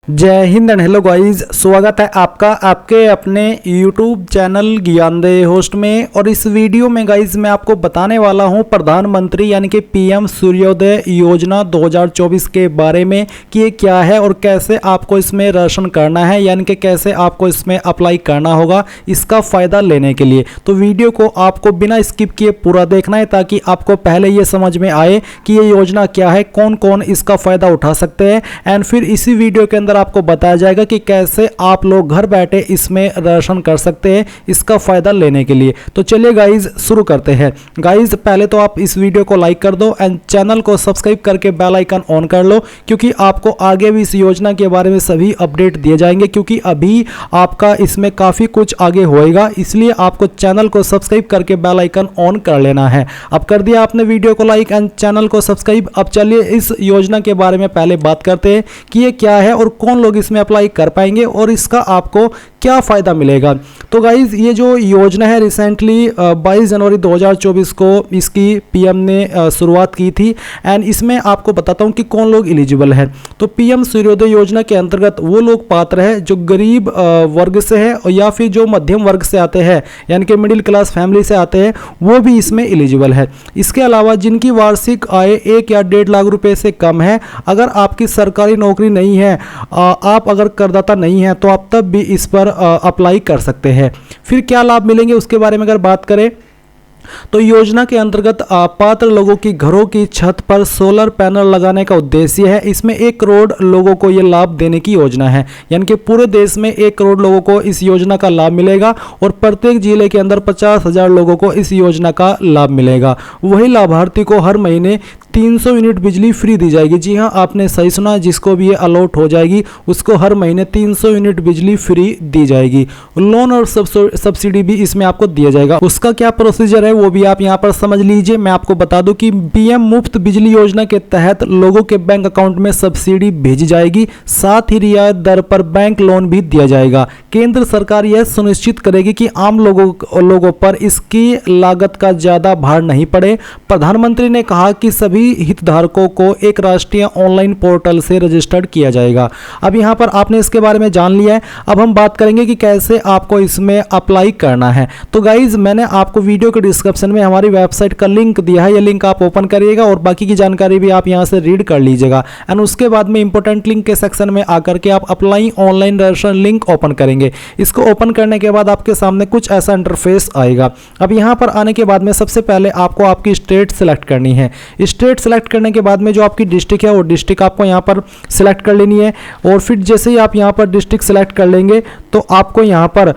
जय Hind and hello guys, स्वागत है आपका आपके अपने YouTube चैनल ज्ञानदेह होस्ट में। और इस वीडियो में गाइस मैं आपको बताने वाला हूं प्रधानमंत्री यानी कि पीएम सूर्योदय योजना 2024 के बारे में कि ये क्या है और कैसे आपको इसमें राशन करना है, यानी कि कैसे आपको इसमें अप्लाई करना होगा इसका फ़ायदा लेने के लिए। तो वीडियो को आपको बिना स्किप किए पूरा देखना है ताकि आपको पहले ये समझ में आए कि ये योजना क्या है, कौन कौन इसका फ़ायदा उठा सकते हैं। एंड फिर इसी वीडियो के अंदर आपको बताया जाएगा कि कैसे आप लोग घर बैठे इसमें राशन कर सकते हैं इसका फायदा लेने के लिए। तो चलिए गाइज शुरू करते हैं। गाइज पहले तो आप इस वीडियो को लाइक कर दो एंड चैनल को सब्सक्राइब करके बेल आइकन ऑन कर लो, क्योंकि आपको आगे भी इस योजना के बारे में सभी अपडेट दिए जाएंगे, क्योंकि अभी आपका इसमें काफ़ी कुछ आगे होएगा, इसलिए आपको चैनल को सब्सक्राइब करके बेल आइकन ऑन कर लेना है। अब कर दिया आपने वीडियो को लाइक एंड चैनल को सब्सक्राइब। अब चलिए इस योजना के बारे में पहले बात करते हैं कि ये क्या है और कौन लोग इसमें अप्लाई कर पाएंगे और इसका आपको क्या फ़ायदा मिलेगा। तो गाइज़ ये जो योजना है रिसेंटली 22 जनवरी 2024 को इसकी पीएम ने शुरुआत की थी। एंड इसमें आपको बताता हूँ कि कौन लोग एलिजिबल है। तो पीएम सूर्योदय योजना के अंतर्गत वो लोग पात्र है जो गरीब वर्ग से है या फिर जो मध्यम वर्ग से आते हैं, यानी कि मिडिल क्लास फैमिली से आते हैं, वो भी इसमें एलिजिबल है। इसके अलावा जिनकी वार्षिक आय 1 या 1.5 लाख रुपए से कम है, अगर आपकी सरकारी नौकरी नहीं है, आप अगर करदाता नहीं है, तो आप तब भी इस पर अप्लाई कर सकते हैं। फिर क्या लाभ मिलेंगे उसके बारे में अगर बात करें तो योजना के अंतर्गत पात्र लोगों की घरों की छत पर सोलर पैनल लगाने का उद्देश्य है। इसमें 1 करोड़ लोगों को यह लाभ देने की योजना है, यानी कि पूरे देश में 1 करोड़ लोगों को इस योजना का लाभ मिलेगा और प्रत्येक जिले के अंदर 50,000 लोगों को इस योजना का लाभ मिलेगा। वही लाभार्थी को हर महीने 300 यूनिट बिजली फ्री दी जाएगी। जी हाँ, आपने सही सुना, जिसको भी ये अलॉट हो जाएगी उसको हर महीने 300 यूनिट बिजली फ्री दी जाएगी। लोन और सब्सिडी भी इसमें आपको दिया जाएगा। उसका क्या प्रोसीजर है वो भी आप यहाँ पर समझ लीजिए। मैं आपको बता दूं कि पीएम मुफ्त बिजली योजना के तहत लोगों के बैंक अकाउंट में सब्सिडी भेजी जाएगी, साथ ही रियायत दर पर बैंक लोन भी दिया जाएगा। केंद्र सरकार यह सुनिश्चित करेगी कि आम लोगों पर इसकी लागत का ज्यादा भार नहीं पड़े। प्रधानमंत्री ने कहा कि सभी हितधारकों को एक राष्ट्रीय ऑनलाइन पोर्टल से रजिस्टर्ड किया जाएगा। अब यहाँ पर आपने इसके बारे में जान लिया है। अब हम बात करेंगे कि कैसे आपको इसमें अप्लाई करना है। तो गाइज मैंने आपको वीडियो के डिस्क्रिप्शन में हमारी वेबसाइट का लिंक दिया है, ये लिंक आप ओपन करिएगा और बाकी की जानकारी भी आप यहाँ से रीड कर लीजिएगा। एंड उसके बाद में इंपॉर्टेंट लिंक के सेक्शन में आकर के आप apply online ration link open करेंगे। इसको ओपन करने के बाद आपके सामने कुछ ऐसा इंटरफेस आएगा। अब यहाँ पर आने के बाद में सबसे पहले आपको आपकी स्टेट सेलेक्ट करनी है। स्टेट सेलेक्ट करने के बाद में जो आपकी डिस्ट्रिक्ट है वो डिस्ट्रिक्ट आपको यहाँ पर सिलेक्ट कर लेनी है। और फिर जैसे ही आप यहाँ पर डिस्ट्रिक्ट सेलेक्ट कर लेंगे तो आपको यहाँ पर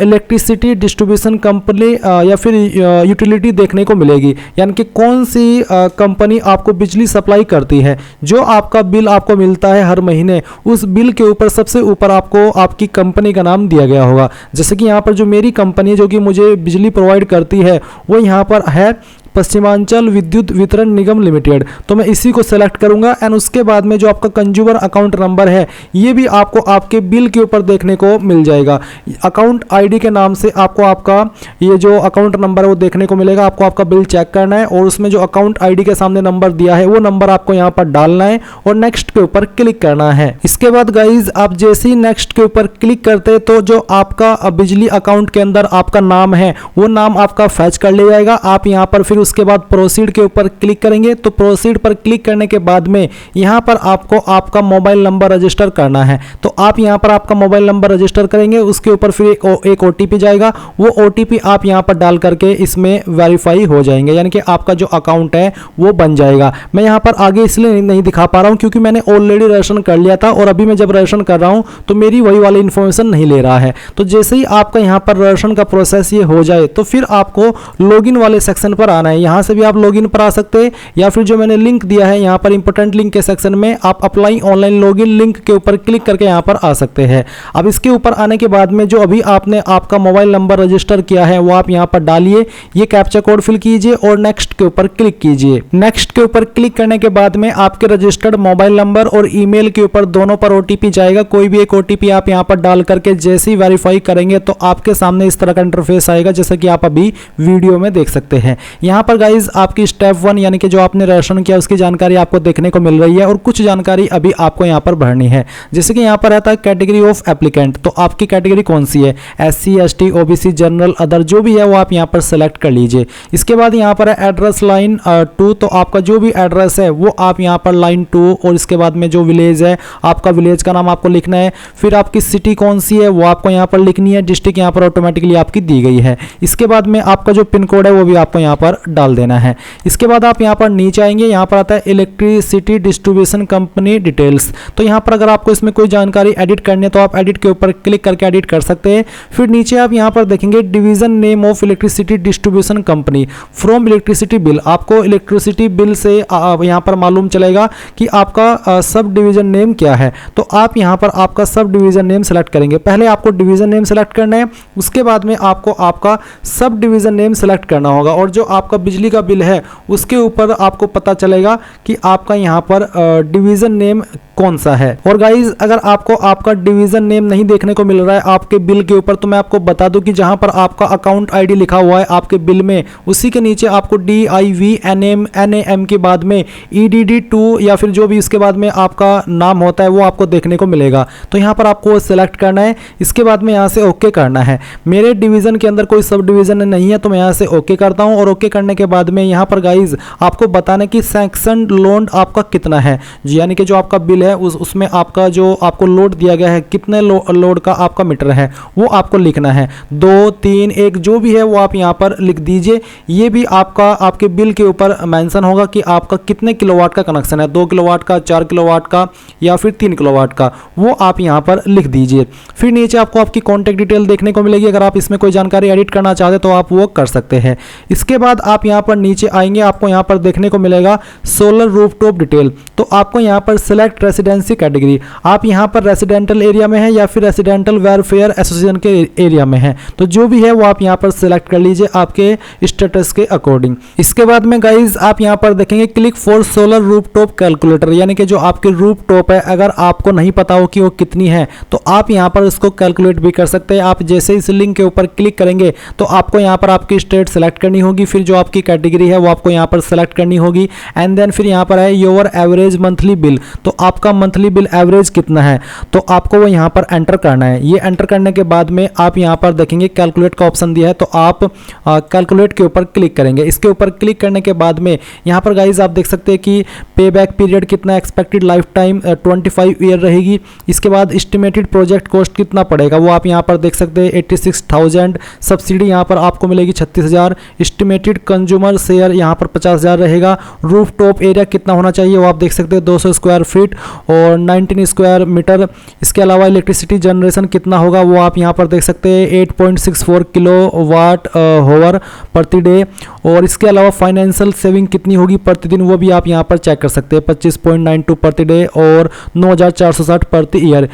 इलेक्ट्रिसिटी डिस्ट्रीब्यूशन कंपनी या फिर यूटिलिटी देखने को मिलेगी, यानी कि कौन सी कंपनी आपको बिजली सप्लाई करती है। जो आपका बिल आपको मिलता है हर महीने, उस बिल के ऊपर सबसे ऊपर आपको आपकी कंपनी का नाम दिया गया होगा। जैसे कि यहाँ पर जो मेरी कंपनी है जो कि मुझे बिजली प्रोवाइड करती है वो यहाँ पर है पश्चिमांचल विद्युत वितरण निगम लिमिटेड। तो मैं इसी को सेलेक्ट करूंगा। एंड उसके बाद में जो आपका कंज्यूमर अकाउंट नंबर है ये भी आपको आपके बिल के ऊपर देखने को मिल जाएगा। अकाउंट आईडी के नाम से आपको आपका ये जो अकाउंट नंबर है वो देखने को मिलेगा। आपको आपका बिल चेक करना है और उसमें जो अकाउंट आईडी के सामने नंबर दिया है वो नंबर आपको यहाँ पर डालना है और नेक्स्ट के ऊपर क्लिक करना है। इसके बाद गाइज आप जैसे ही नेक्स्ट के ऊपर क्लिक करते तो जो आपका बिजली अकाउंट के अंदर आपका नाम है वो नाम आपका फैच कर लिया जाएगा। आप यहाँ पर फिर उसके बाद प्रोसीड के ऊपर क्लिक करेंगे। तो प्रोसीड पर क्लिक करने के बाद में यहां पर आपको आपका मोबाइल नंबर रजिस्टर करना है। तो आप यहां पर आपका मोबाइल नंबर रजिस्टर करेंगे, उसके ऊपर फिर एक ओटीपी जाएगा। वो ओटीपी आप यहां पर डाल करके इसमें वेरीफाई हो जाएंगे, यानी कि आपका जो अकाउंट है वो बन जाएगा। मैं यहां पर आगे इसलिए नहीं दिखा पा रहा हूं क्योंकि मैंने ऑलरेडी रजिस्ट्रेशन कर लिया था और अभी मैं जब रजिस्ट्रेशन कर रहा हूं तो मेरी वही वाली इंफॉर्मेशन नहीं ले रहा है। तो जैसे ही आपका यहां पर रजिस्ट्रेशन का प्रोसेस ये हो जाए तो फिर आपको लॉगिन वाले सेक्शन पर आना है। यहां से भी आप लॉगिन पर आ सकते हैं या फिर जो मैंने लिंक दिया है यहाँ पर इंपॉर्टेंट लिंक के सेक्शन में आप अप्लाई ऑनलाइन लॉगिन लिंक के ऊपर क्लिक करके यहाँ पर आ सकते हैं। अब इसके ऊपर आने के बाद में जो अभी आपने आपका मोबाइल नंबर रजिस्टर किया है वो आप यहाँ पर डालिए, ये कैप्चा कोड फिल कीजिए और नेक्स्ट के ऊपर क्लिक कीजिए। नेक्स्ट के ऊपर क्लिक करने के बाद में आपके रजिस्टर्ड मोबाइल नंबर और ईमेल के ऊपर दोनों पर ओटीपी जाएगा। कोई भी एक ओटीपी आप यहाँ पर डाल करके जैसे ही वेरीफाई करेंगे तो आपके सामने इस तरह का इंटरफेस आएगा जैसे कि आप अभी वीडियो में देख सकते हैं। यहाँ यहाँ पर गाइज आपकी स्टेप 1 यानी कि जो आपने रजिस्ट्रेशन किया उसकी जानकारी आपको देखने को मिल रही है और कुछ जानकारी अभी आपको यहाँ पर भरनी है। जैसे कि यहाँ पर रहता है कैटेगरी ऑफ एप्लीकेंट, तो आपकी कैटेगरी कौन सी है, SC ST OBC general other जो भी है वो आप यहाँ पर सेलेक्ट कर लीजिए। इसके बाद यहाँ पर है एड्रेस लाइन 2, तो आपका जो भी एड्रेस है वो आप यहाँ पर लाइन 2 और इसके बाद में जो विलेज है आपका विलेज का नाम आपको लिखना है। फिर आपकी सिटी कौन सी है वो आपको यहाँ पर लिखनी है, डिस्ट्रिक्ट यहाँ पर ऑटोमेटिकली आपकी दी गई है। इसके बाद में आपका जो पिन कोड है वो भी आपको यहाँ पर डाल देना है। इसके बाद आप यहाँ पर नीचे आएंगे, यहाँ पर आता है इलेक्ट्रिसिटी डिस्ट्रीब्यूशन कंपनी डिटेल्स, तो यहाँ पर अगर आपको इसमें कोई जानकारी एडिट करनी है तो आप एडिट के ऊपर क्लिक करके एडिट कर सकते हैं। फिर नीचे आप यहाँ पर देखेंगे division name of electricity distribution company from electricity bill, आपको इलेक्ट्रिसिटी बिल से यहाँ पर मालूम चलेगा कि आपका सब डिवीजन नेम क्या है, तो आप यहाँ पर आपका सब डिवीजन नेम सेलेक्ट करेंगे। पहले आपको डिवीजन नेम सेलेक्ट करना है, उसके बाद में आपको आपका सब डिवीजन नेम सेलेक्ट करना होगा और जो आपका बिजली का बिल है उसके ऊपर आपको पता चलेगा कि आपका यहाँ पर डिवीजन नेम कौन सा है। और गाइज अगर आपको आपका डिवीजन नेम नहीं देखने को मिल रहा है आपके बिल के ऊपर, तो मैं आपको बता दूं कि जहां पर आपका अकाउंट आईडी लिखा हुआ है आपके बिल में, उसी के नीचे आपको DIVNAM के बाद में EDD2 या फिर जो भी इसके बाद में आपका नाम होता है वो आपको देखने को मिलेगा। तो यहाँ पर आपको सेलेक्ट करना है, इसके बाद में यहाँ से ओके करना है। मेरे डिवीजन के अंदर कोई सब डिवीजन नहीं है तो मैं यहाँ से ओके करता हूँ और ओके करने के बाद में यहाँ पर गाइज आपको बताना कि सैंक्शन लोड आपका कितना है, यानी कि जो आपका बिल है उसमें आपका जो आपको लोड दिया गया है कितने लोड का आपका मीटर है वो आपको लिखना है। 2 3 1 जो भी है वो आप यहाँ पर लिख दीजिए। ये भी आपका आपके बिल के ऊपर मेंशन होगा कि आपका कितने किलोवाट का कनेक्शन है, 2 किलोवाट का, 4 किलोवाट का या फिर 3 किलोवाट का, वो आप यहाँ पर लिख दीजिए। फिर नीचे आपको आपकी कॉन्टैक्ट डिटेल देखने को मिलेगी, अगर आप इसमें कोई जानकारी एडिट करना चाहते तो आप वो कर सकते हैं। इसके बाद आप यहाँ पर नीचे आएंगे, आपको यहाँ पर देखने को मिलेगा सोलर रूफटॉप डिटेल, तो आपको यहाँ पर सिलेक्ट रेसिडेंसी कैटेगरी, आप यहाँ पर रेसिडेंटल एरिया में है या फिर रेसिडेंटल वेलफेयर एसोसिएशन के एरिया में है, तो जो भी है वो आप यहाँ पर सिलेक्ट कर लीजिए आपके स्टेटस के अकॉर्डिंग। इसके बाद में गाइज आप यहाँ पर देखेंगे click for solar rooftop calculator, यानी कि जो आपकी रूफटॉप है अगर आपको नहीं पता हो कि वो कितनी है तो आप यहाँ पर उसको कैलकुलेट भी कर सकते हैं। आप जैसे इस लिंक के ऊपर क्लिक करेंगे तो आपको यहाँ पर आपकी स्टेट सेलेक्ट करनी होगी, फिर जो आपकी कैटेगरी है वो आपको यहाँ पर सेलेक्ट करनी होगी एंड देन फिर यहाँ पर है योर एवरेज मंथली बिल, तो आपका मंथली बिल एवरेज कितना है तो आपको वो यहाँ पर एंटर करना है। ये एंटर करने के बाद में आप यहाँ पर देखेंगे कैलकुलेट का ऑप्शन दिया है, तो आप कैलकुलेट के ऊपर क्लिक करेंगे। इसके ऊपर क्लिक करने के बाद में यहाँ पर गाइज आप देख सकते हैं कि पे बैक पीरियड कितना, एक्सपेक्टेड लाइफ टाइम 25 ईयर रहेगी। इसके बाद एस्टिमेटेड प्रोजेक्ट कॉस्ट कितना पड़ेगा वो आप यहाँ पर देख सकते हैं 86,000, सब्सिडी यहाँ पर आपको मिलेगी 36,000, एस्टिमेटेड कंज्यूमर शेयर यहाँ पर 50,000 रहेगा। रूफ टॉप एरिया कितना होना चाहिए वो आप देख सकते हैं 200 स्क्वायर फीट और 19 स्क्वायर मीटर। इसके अलावा इलेक्ट्रिसिटी जनरेशन कितना होगा वो आप यहाँ पर देख सकते हैं 8.64 किलोवाट हावर प्रति डे, और इसके अलावा फाइनेंशियल सेविंग कितनी होगी प्रतिदिन वो भी आप यहाँ पर चेक कर सकते हैं 25.92 प्रति डे और 9,460 प्रति ईयर।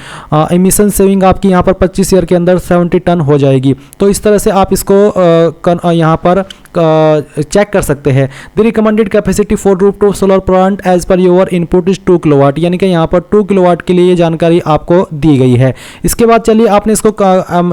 एमिशन सेविंग आपकी यहाँ पर 25 ईयर के अंदर 70 टन हो जाएगी। तो इस तरह से आप इसको यहाँ पर चेक कर सकते हैं। The recommended capacity for rooftop solar plant as per your input is 2 kilowatt, यानी कि यहाँ पर 2 किलोवाट के लिए ये जानकारी आपको दी गई है। इसके बाद चलिए आपने इसको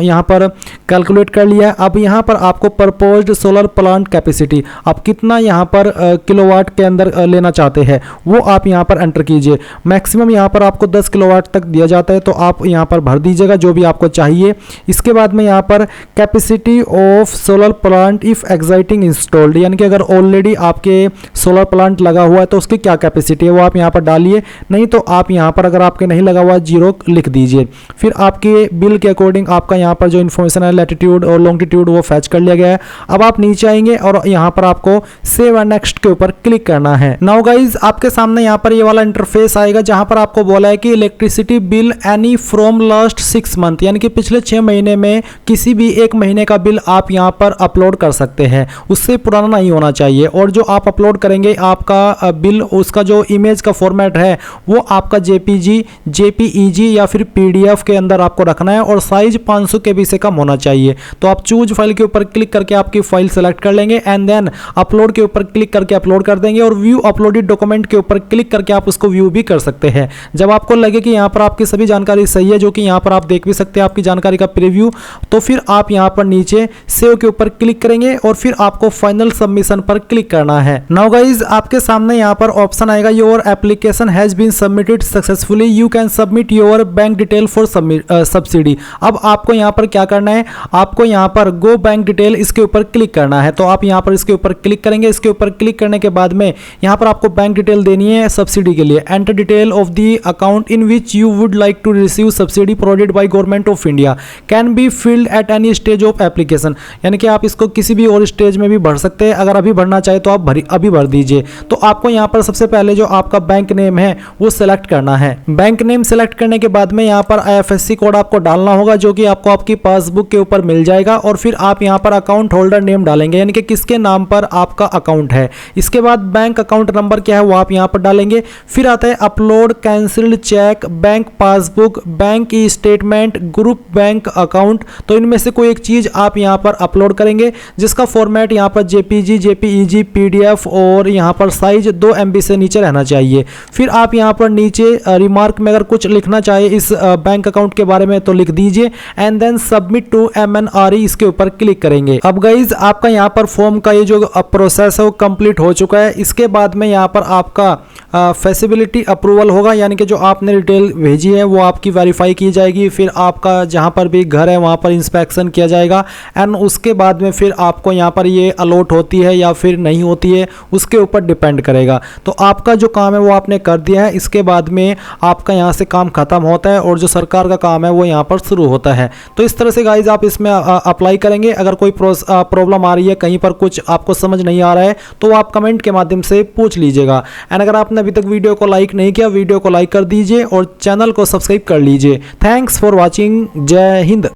यहाँ पर कैलकुलेट कर लिया है। अब यहाँ पर आपको प्रपोज्ड सोलर प्लांट कैपेसिटी आप कितना यहाँ पर किलोवाट के अंदर लेना चाहते हैं वो आप यहाँ पर एंटर कीजिए। मैक्सिमम यहाँ पर आपको 10 किलोवाट तक दिया जाता है, तो आप यहाँ पर भर दीजिएगा जो भी आपको चाहिए। इसके बाद में यहाँ पर capacity of solar plant if exciting installed, यानी कि अगर ऑलरेडी आपके सोलर प्लांट लगा हुआ है तो उसकी क्या कैपेसिटी है वो आप यहाँ पर डालिए, नहीं तो आप यहाँ पर अगर आपके नहीं लगा हुआ 0 लिख दीजिए। फिर आपके बिल के अकॉर्डिंग आपका यहाँ पर जो इन्फॉर्मेशन है लैटिट्यूड और लॉन्गिट्यूड वो फैच कर लिया गया है। अब आप नीचे आएंगे और यहाँ पर आपको सेव एंड नेक्स्ट के ऊपर क्लिक करना है। नाउ गाइज आपके सामने यहाँ पर ये वाला इंटरफेस आएगा जहाँ पर आपको बोला है कि electricity bill any from last 6 month, यानी कि पिछले 6 महीने में किसी भी एक महीने का बिल आप यहाँ पर अपलोड कर सकते हैं, उससे पुराना नहीं होना चाहिए। और जो आप अपलोड करेंगे आपका बिल उसका जो इमेज का फॉर्मेट है वो आपका JPG, JPEG या फिर PDF के अंदर आपको रखना है और साइज 500 KB से कम होना चाहिए। तो आप चूज फाइल के ऊपर क्लिक करके आपकी फाइल सेलेक्ट कर लेंगे एंड देन अपलोड के ऊपर क्लिक करके अपलोड कर देंगे और व्यू अपलोडेड डॉक्यूमेंट के ऊपर क्लिक करके आप उसको व्यू भी कर सकते हैं। जब आपको लगे कि यहाँ पर आपकी सभी जानकारी सही है, जो कि यहाँ पर आप देख भी सकते हैं आपकी जानकारी का प्रीव्यू, तो फिर आप यहाँ पर नीचे सेव के ऊपर क्लिक करेंगे और फिर आपको फाइनल सबमिशन पर क्लिक करना है। नाउ गाइज आपके सामने यहाँ पर ऑप्शन आएगा your application has been submitted successfully, you can submit your bank detail for subsidy. अब आपको यहाँ पर क्या करना है, आपको यहाँ पर गो बैंक डिटेल इसके ऊपर क्लिक करना है। तो आप यहाँ पर इसके ऊपर क्लिक करेंगे। इसके ऊपर क्लिक करने के बाद में यहाँ पर आपको बैंक डिटेल देनी है सब्सिडी के लिए। Enter detail of the account in which you would like to receive subsidy provided by government of India can be filled at any stage of application, यानी कि आप इसको किसी भी और स्टेज में भी भर सकते हैं। अगर अभी भरना चाहे तो आप अभी भर दीजिए। तो आपको यहाँ पर सबसे पहले जो आपका बैंक नेम है वो सिलेक्ट करना है। बैंक नेम सिलेक्ट करने के बाद में यहाँ पर IFSC कोड आपको डालना होगा जो कि आपको आपकी पासबुक के ऊपर मिल जाएगा। और फिर आप यहाँ पर अकाउंट होल्डर नेम डालेंगे, यानी कि किसके नाम पर आपका अकाउंट है। इसके बाद बैंक अकाउंट नंबर क्या है वो आप यहाँ पर डालेंगे। फिर आता है upload cancelled cheque, bank passbook, bank e statement, group bank account. तो इनमें से कोई एक चीज आप यहाँ पर अपलोड करेंगे जिसका फॉर्मेट यहाँ पर JPG, JPEG, PDF और यहाँ पर साइज 2 MB से नीचे रहना चाहिए। फिर आप यहाँ पर नीचे रिमार्क में अगर कुछ लिखना चाहे इस बैंक अकाउंट के बारे में तो लिख दीजिए। And then submit to MNRE इसके ऊपर क्लिक करेंगे। अब गाइज आपका यहाँ पर फॉर्म का ये जो प्रोसेस है वो कंप्लीट हो चुका है। इसके बाद में यहाँ पर आपका फैसिबिलिटी अप्रूवल होगा, यानी कि जो आपने डिटेल भेजी है वो आपकी वेरीफाई की जाएगी। फिर आपका जहाँ पर भी घर है वहाँ पर इंस्पेक्शन किया जाएगा। एंड उसके बाद में फिर आपको यहाँ पर ये अलॉट होती है या फिर नहीं होती है उसके ऊपर डिपेंड करेगा। तो आपका जो काम है वो आपने कर दिया है। इसके बाद में आपका यहाँ से काम खत्म होता है और जो सरकार का काम है वो यहाँ पर शुरू होता है। तो इस तरह से गाइज आप इसमें अप्लाई करेंगे। अगर कोई प्रॉब्लम आ रही है, कहीं पर कुछ आपको समझ नहीं आ रहा है तो आप कमेंट के माध्यम से पूछ लीजिएगा। एंड अगर आपने अभी तक वीडियो को लाइक नहीं किया, वीडियो को लाइक कर दीजिए और चैनल को सब्सक्राइब कर लीजिए। Thanks for watching. जय हिंद।